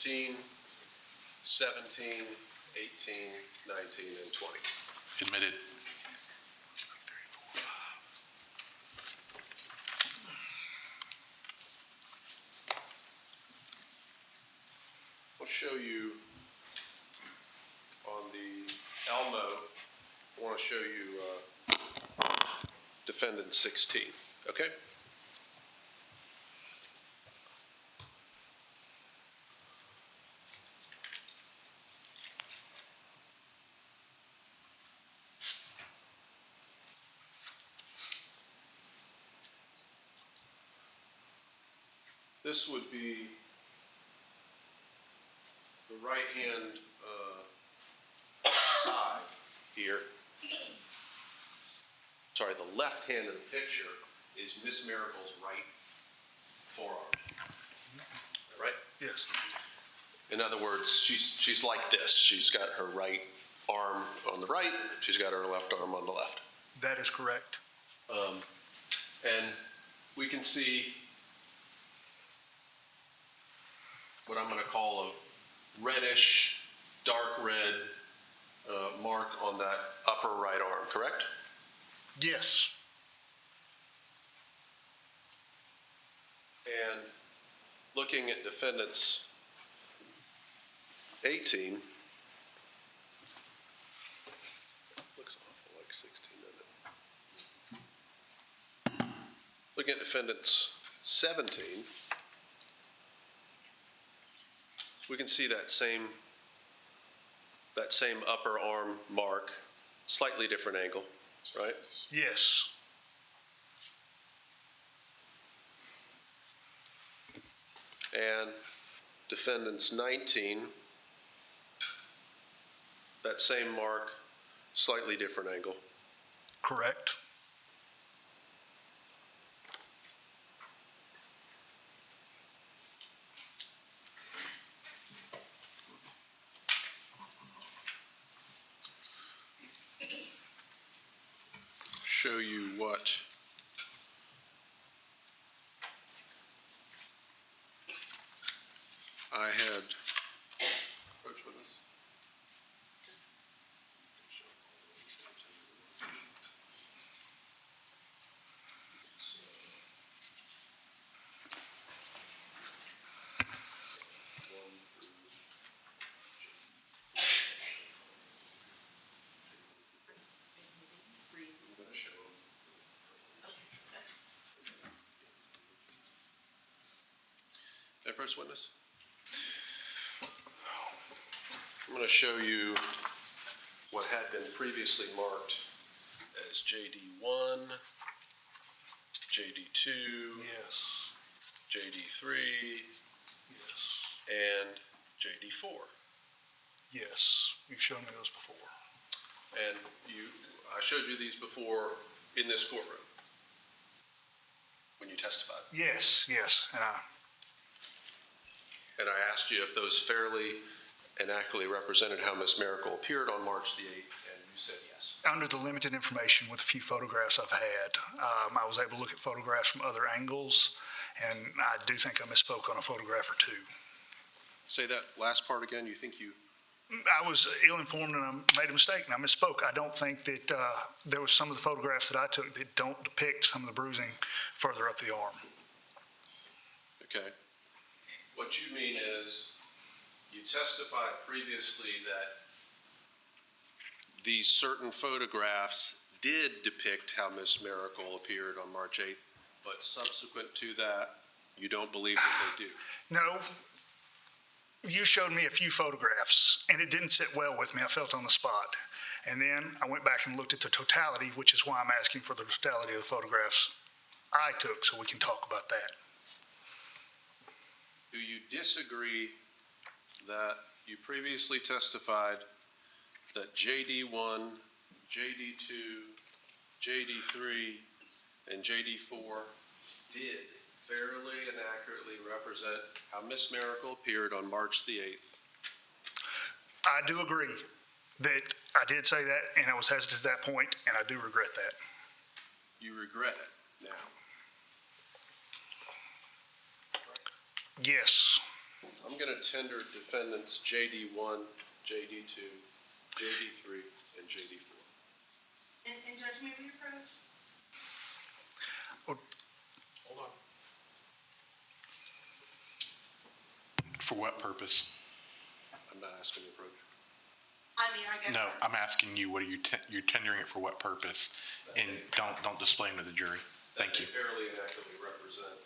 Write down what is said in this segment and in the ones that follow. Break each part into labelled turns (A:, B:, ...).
A: 16, 17, 18, 19, and 20.
B: Admitted.
A: I'll show you on the Elmo, I want to show you defendant 16, okay? This would be the right-hand side here. Sorry, the left hand of the picture is Miss Miracle's right forearm. Right?
C: Yes.
A: In other words, she's like this. She's got her right arm on the right. She's got her left arm on the left.
C: That is correct.
A: And we can see what I'm going to call a reddish, dark red mark on that upper right arm, correct?
C: Yes.
A: And looking at defendant's 18, looks awful like 16, doesn't it? Looking at defendant's 17, we can see that same upper arm mark, slightly different angle, right?
C: Yes.
A: And defendant's 19, that same mark, slightly different angle.
C: Correct.
A: Show you what I had approached with this. First witness. I'm going to show you what had been previously marked as JD1, JD2,
C: Yes.
A: JD3,
C: Yes.
A: and JD4.
C: Yes. You've shown me those before.
A: And I showed you these before in this courtroom when you testified.
C: Yes. Yes.
A: And I asked you if those fairly and accurately represented how Ms. Mericle appeared on March the 8th, and you said yes.
C: Under the limited information with a few photographs I've had, I was able to look at photographs from other angles, and I do think I misspoke on a photograph or two.
A: Say that last part again. You think you...
C: I was ill-informed and I made a mistake and I misspoke. I don't think that there was some of the photographs that I took that don't depict some of the bruising further up the arm.
A: Okay. What you mean is you testified previously that these certain photographs did depict how Ms. Mericle appeared on March 8th, but subsequent to that, you don't believe that they do.
C: No, you showed me a few photographs and it didn't sit well with me. I felt on the spot. And then I went back and looked at the totality, which is why I'm asking for the totality of the photographs I took so we can talk about that.
A: Do you disagree that you previously testified that JD1, JD2, JD3, and JD4 did fairly and accurately represent how Ms. Mericle appeared on March the 8th?
C: I do agree that I did say that and I was hesitant at that point and I do regret that.
A: You regret it now?
C: Yes.
A: I'm going to tender defendants JD1, JD2, JD3, and JD4.
B: And Judge, may we approach?
A: Hold on.
D: For what purpose?
A: I'm not asking you to approach.
B: I mean, I guess.
D: No, I'm asking you, what are you're tendering it for what purpose? And don't display them to the jury. Thank you.
A: Fairly and accurately represent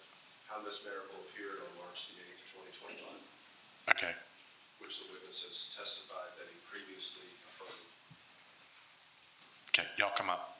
A: how Ms. Mericle appeared on March the 8th, 2025,
D: Okay.
A: which the witness has testified that he previously affirmed.
D: Okay, y'all come up.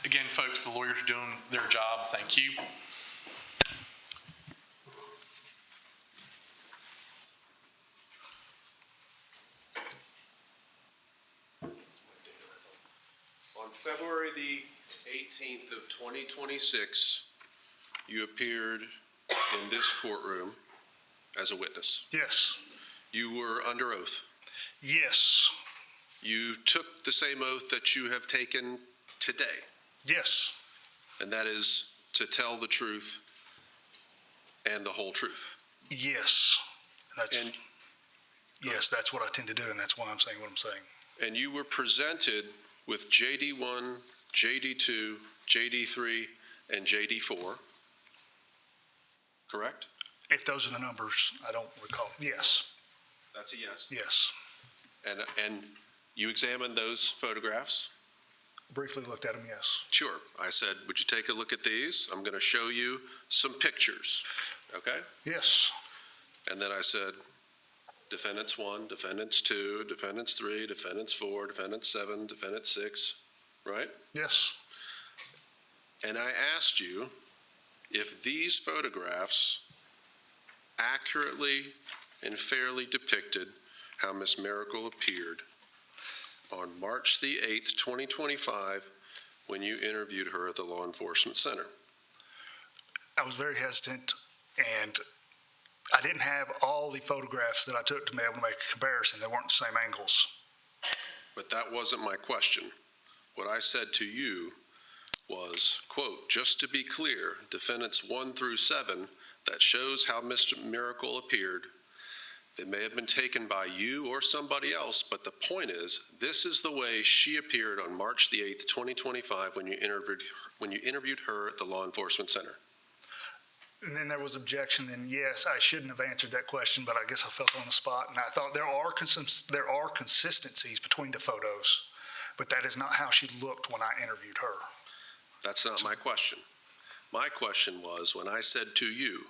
D: Again, folks, the lawyers are doing their job. Thank you.
A: On February the 18th of 2026, you appeared in this courtroom as a witness.
C: Yes.
A: You were under oath.
C: Yes.
A: You took the same oath that you have taken today,
C: Yes.
A: and that is to tell the truth and the whole truth.
C: Yes.
A: And
C: Yes, that's what I tend to do, and that's why I'm saying what I'm saying.
A: And you were presented with JD1, JD2, JD3, and JD4, correct?
C: If those are the numbers, I don't recall. Yes.
A: That's a yes.
C: Yes.
A: And you examined those photographs?
C: Briefly looked at them, yes.
A: Sure. I said, would you take a look at these? I'm going to show you some pictures, okay?
C: Yes.
A: And then I said, defendants 1, defendants 2, defendants 3, defendants 4, defendants 7, defendant 6, right?
C: Yes.
A: And I asked you if these photographs accurately and fairly depicted how Ms. Mericle appeared on March the 8th, 2025, when you interviewed her at the Law Enforcement Center.
C: I was very hesitant, and I didn't have all the photographs that I took to be able to make a comparison. They weren't the same angles.
A: But that wasn't my question. What I said to you was, quote, "Just to be clear, defendants 1 through 7, that shows how Mr. Mericle appeared. They may have been taken by you or somebody else, but the point is, this is the way she appeared on March the 8th, 2025, when you interviewed her at the Law Enforcement Center."
C: And then there was objection, and yes, I shouldn't have answered that question, but I guess I felt on the spot, and I thought there are consistencies between the photos, but that is not how she looked when I interviewed her.
A: That's not my question. My question was, when I said to you,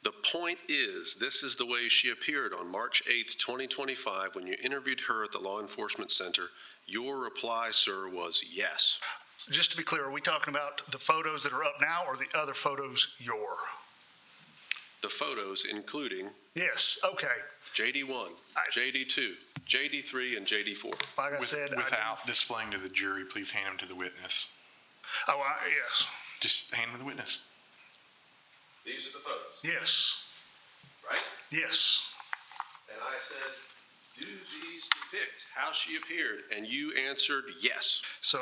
A: the point is, this is the way she appeared on March 8th, 2025, when you interviewed her at the Law Enforcement Center, your reply, sir, was yes.
C: Just to be clear, are we talking about the photos that are up now or the other photos
A: The photos including
C: Yes, okay.
A: JD1, JD2, JD3, and JD4.
C: Like I said,
D: Without displaying to the jury, please hand them to the witness.
C: Yes,
D: Just hand them to the witness.
A: These are the photos,
C: yes,
A: right?
C: yes.
A: And I said, do these depict how she appeared? And you answered yes.
C: So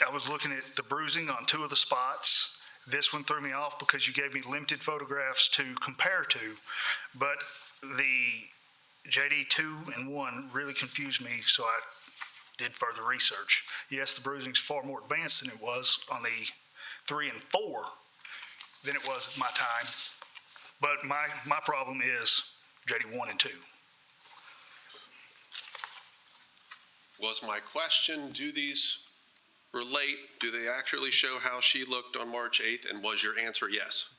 C: I was looking at the bruising on 2 of the spots. This one threw me off because you gave me limited photographs to compare to, but the JD2 and 1 really confused me, so I did further research. Yes, the bruising is far more advanced than it was on the 3 and 4 than it was at my time, but my problem is JD1 and 2.
A: Was my question, do these relate? Do they actually show how she looked on March 8th? And was your answer yes?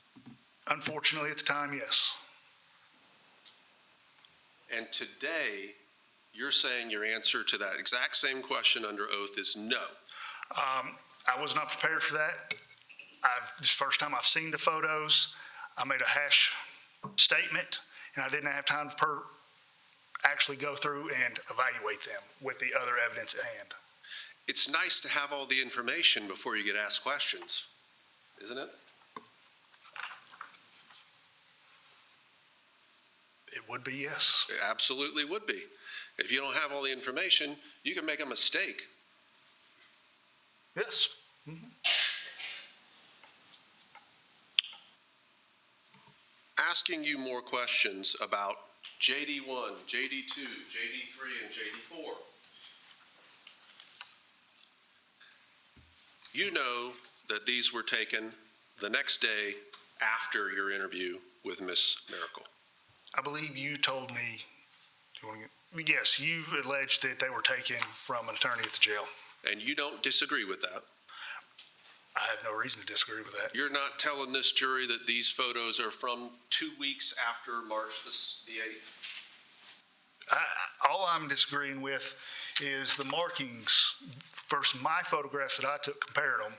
C: Unfortunately, at the time, yes.
A: And today, you're saying your answer to that exact same question under oath is no.
C: I was not prepared for that. This is the first time I've seen the photos. I made a hash statement, and I didn't have time to actually go through and evaluate them with the other evidence at hand.
A: It's nice to have all the information before you get asked questions, isn't it?
C: It would be yes.
A: It absolutely would be. If you don't have all the information, you can make a mistake.
C: Yes.
A: Asking you more questions about JD1, JD2, JD3, and JD4. You know that these were taken the next day after your interview with Ms. Mericle.
C: I believe you told me, yes, you alleged that they were taken from an attorney at the jail.
A: And you don't disagree with that.
C: I have no reason to disagree with that.
A: You're not telling this jury that these photos are from 2 weeks after March the 8th.
C: All I'm disagreeing with is the markings versus my photographs that I took, compared them.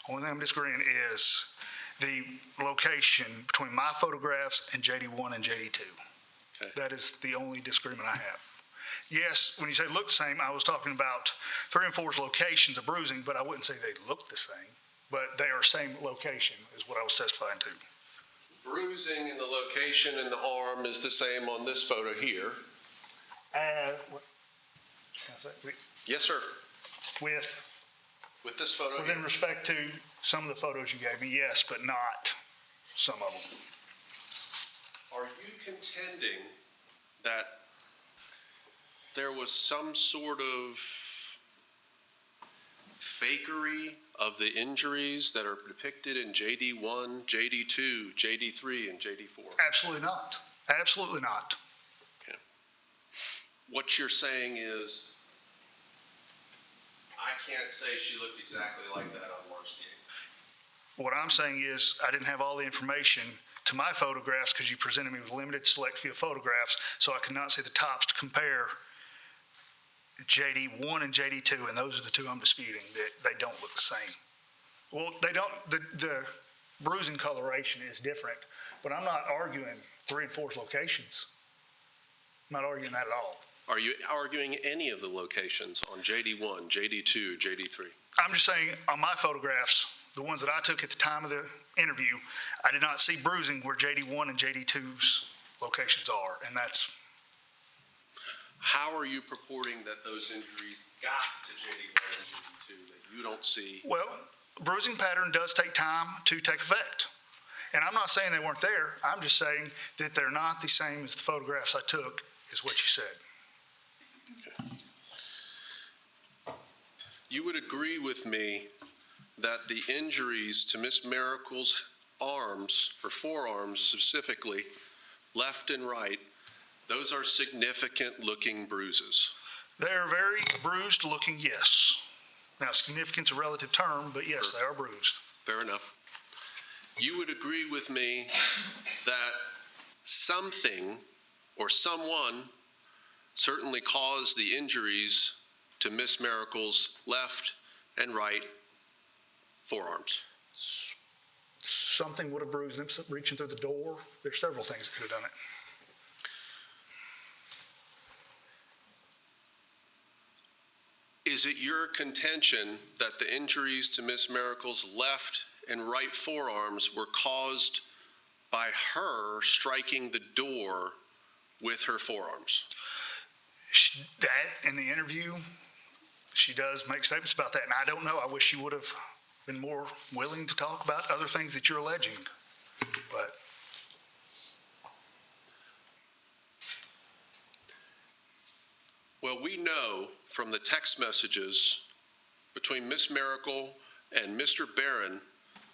C: Only thing I'm disagreeing is the location between my photographs and JD1 and JD2.
A: Okay.
C: That is the only disagreement I have. Yes, when you say look the same, I was talking about 3 and 4's locations of bruising, but I wouldn't say they look the same. But they are same location is what I was testifying to.
A: Bruising in the location in the arm is the same on this photo here.
C: What can I say?
A: Yes, sir.
C: With
A: this photo
C: within
A: here.
C: respect to some of the photos you gave me, yes, but not some of them.
A: Are you contending that there was some sort of fakery of the injuries that are depicted in JD1, JD2, JD3, and JD4?
C: Absolutely not. Absolutely not.
A: What you're saying is, I can't say she looked exactly like that on March the 8th.
C: What I'm saying is I didn't have all the information to my photographs because you presented me with a limited select few of photographs, so I could not see the tops to compare JD1 and JD2, and those are the 2 I'm disputing, that they don't look the same. Well, they don't, the bruising coloration is different, but I'm not arguing 3 and 4's locations. I'm not arguing that at all.
A: Are you arguing any of the locations on JD1, JD2, JD3?
C: I'm just saying on my photographs, the ones that I took at the time of the interview, I did not see bruising where JD1 and JD2's locations are, and that's...
A: How are you purporting that those injuries got to JD1 and JD2 that you don't see?
C: Well, bruising pattern does take time to take effect. And I'm not saying they weren't there. I'm just saying that they're not the same as the photographs I took, is what you said.
A: You would agree with me that the injuries to Miss Miracle's arms, or forearms specifically, left and right, those are significant looking bruises.
C: They're very bruised looking, yes. Now, significance is a relative term, but yes, they are bruised.
A: Fair enough. You would agree with me that something or someone certainly caused the injuries to Miss Miracle's left and right forearms.
C: Something would have bruised them, reaching through the door. There's several things that could have done it.
A: Is it your contention that the injuries to Miss Miracle's left and right forearms were caused by her striking the door with her forearms?
C: That, in the interview, she does make statements about that, and I don't know. I wish she would have been more willing to talk about other things that you're alleging. But
A: well, we know from the text messages between Miss Mericle and Mr. Barron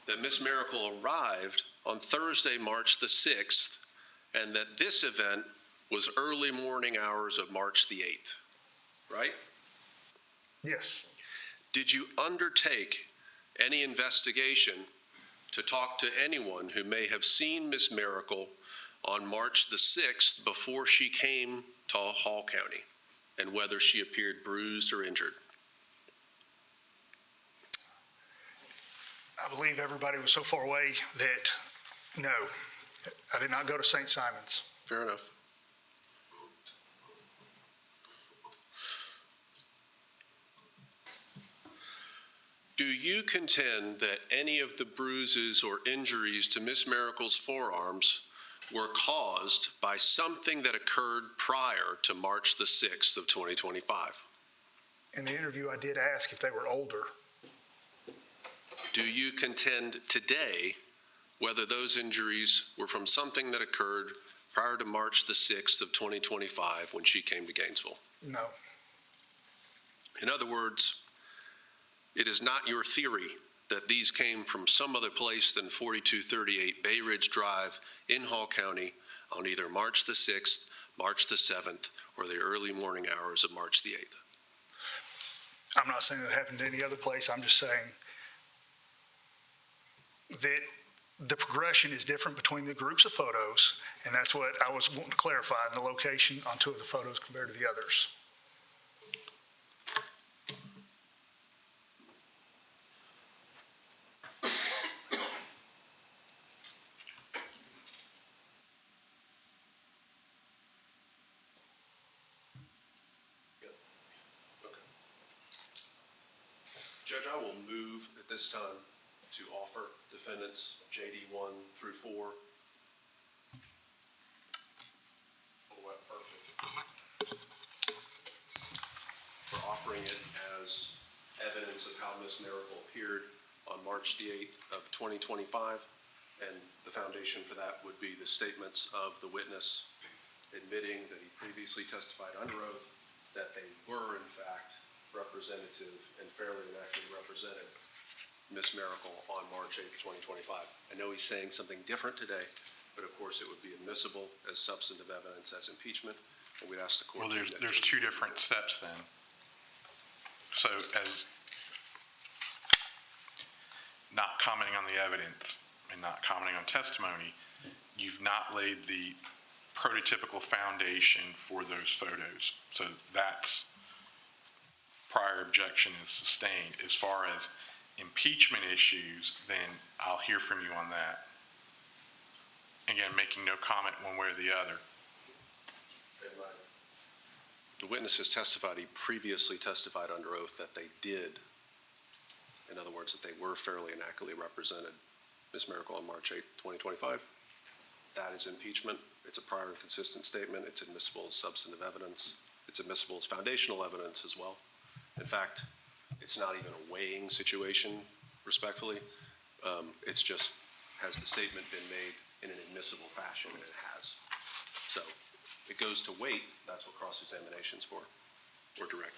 A: that Miss Mericle arrived on Thursday, March the 6th, and that this event was early morning hours of March the 8th, right?
C: yes,
A: Did you undertake any investigation to talk to anyone who may have seen Miss Mericle on March the 6th before she came to Hall County, and whether she appeared bruised or injured?
C: I believe everybody was so far away that, no, I did not go to St. Simon's.
A: Fair enough. Do you contend that any of the bruises or injuries to Miss Miracle's forearms were caused by something that occurred prior to March the 6th of 2025?
C: In the interview, I did ask if they were older.
A: Do you contend today whether those injuries were from something that occurred prior to March the 6th of 2025 when she came to Gainesville?
C: No,
A: In other words, it is not your theory that these came from some other place than 4238 Bay Ridge Drive in Hall County on either March the 6th, March the 7th, or the early morning hours of March the 8th.
C: I'm not saying that happened any other place. I'm just saying that the progression is different between the groups of photos, and that's what I was wanting to clarify in the location on two of the photos compared to the others.
A: Judge, I will move at this time to offer defendants JD 1 through 4. For what purpose? For offering it as evidence of how Miss Mericle appeared on March the 8th of 2025. And the foundation for that would be the statements of the witness admitting that he previously testified under oath that they were in fact representative and fairly and accurately represented Miss Mericle on March 8th, 2025. I know he's saying something different today, but of course it would be admissible as substantive evidence as impeachment, and we'd ask the court.
D: Well, there's two different steps then. So as not commenting on the evidence and not commenting on testimony, you've not laid the prototypical foundation for those photos. So that's prior objection is sustained. As far as impeachment issues, then I'll hear from you on that. Again, making no comment one way or the other.
A: The witness has testified, he previously testified under oath that they did. In other words, that they were fairly and accurately represented Miss Mericle on March 8th, 2025. That is impeachment. It's a prior and consistent statement. It's admissible as substantive evidence. It's admissible as foundational evidence as well. In fact, it's not even a weighing situation respectfully. It's just, has the statement been made in an admissible fashion, and it has. So it goes to weight, that's what cross-examination's for, or direct.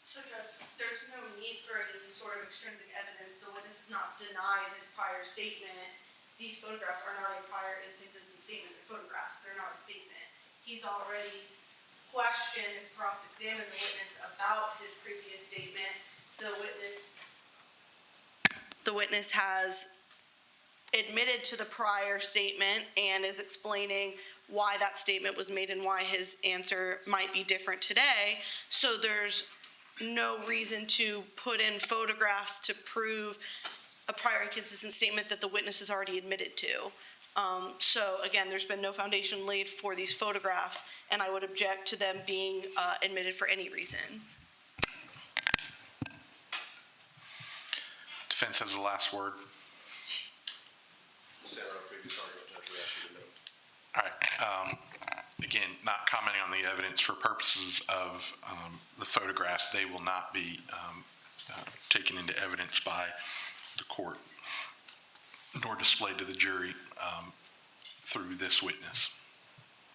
B: So Judge, there's no need for any sort of extrinsic evidence. The witness has not denied his prior statement. These photographs are not a prior inconsistent statement. They're photographs. They're not a statement. He's already questioned, cross-examined the witness about his previous statement. The witness has admitted to the prior statement and is explaining why that statement was made and why his answer might be different today. So there's no reason to put in photographs to prove a prior inconsistent statement that the witness has already admitted to. So again, there's been no foundation laid for these photographs, and I would object to them being admitted for any reason.
D: Defense has the last word.
A: Stand on our previous argument, Judge, we asked you to note.
D: All right. Again, not commenting on the evidence for purposes of the photographs. They will not be taken into evidence by the court nor displayed to the jury through this witness.